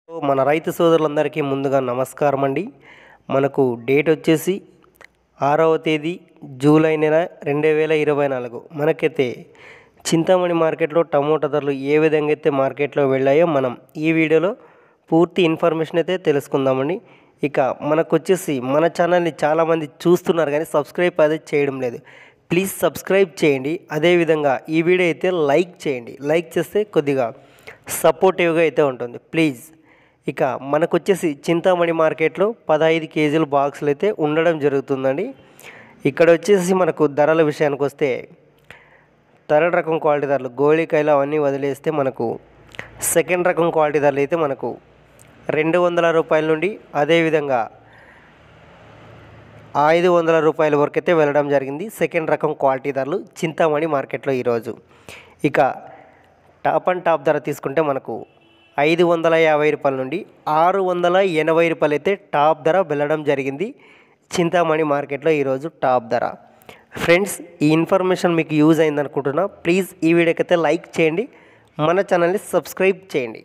మన రైతు సోదరులందరికీ ముందుగా నమస్కారం అండి. మనకు డేట్ వచ్చేసి 6వ తేదీ జూలై నెల 2024. మనకైతే చింతామణి మార్కెట్లో టమోటా ధరలు ఏ విధంగా అయితే మార్కెట్లో వెళ్ళాయో మనం ఈ వీడియోలో పూర్తి ఇన్ఫర్మేషన్ అయితే తెలుసుకుందామండి. ఇక మనకు వచ్చేసి మన ఛానల్ని చాలామంది చూస్తున్నారు కానీ సబ్స్క్రైబ్ అది చేయడం లేదు. ప్లీజ్ సబ్స్క్రైబ్ చేయండి. అదేవిధంగా ఈ వీడియో అయితే లైక్ చేయండి. లైక్ చేస్తే కొద్దిగా సపోర్టివ్గా అయితే ఉంటుంది ప్లీజ్. ఇక మనకు వచ్చేసి చింతామణి మార్కెట్లో 15 కేజీల బాక్సులు అయితే ఉండడం జరుగుతుందండి. ఇక్కడ వచ్చేసి మనకు ధరల విషయానికి వస్తే థర్డ్ రకం క్వాలిటీ ధరలు గోళీకాయలు అవన్నీ వదిలేస్తే మనకు సెకండ్ రకం క్వాలిటీ ధరలు అయితే మనకు 200 రూపాయల నుండి అదేవిధంగా 500 రూపాయల వరకు అయితే వెళ్ళడం జరిగింది సెకండ్ రకం క్వాలిటీ ధరలు చింతామణి మార్కెట్లో ఈరోజు. ఇక టాప్ అండ్ టాప్ ధర తీసుకుంటే మనకు 550 రూపాయల నుండి 680 రూపాయలు అయితే టాప్ ధర వెళ్ళడం జరిగింది చింతామణి మార్కెట్లో ఈరోజు టాప్ ధర. ఫ్రెండ్స్, ఈ ఇన్ఫర్మేషన్ మీకు యూజ్ అయింది అనుకుంటున్నా. ప్లీజ్ ఈ వీడియోకి అయితే లైక్ చేయండి, మన ఛానల్ని సబ్స్క్రైబ్ చేయండి.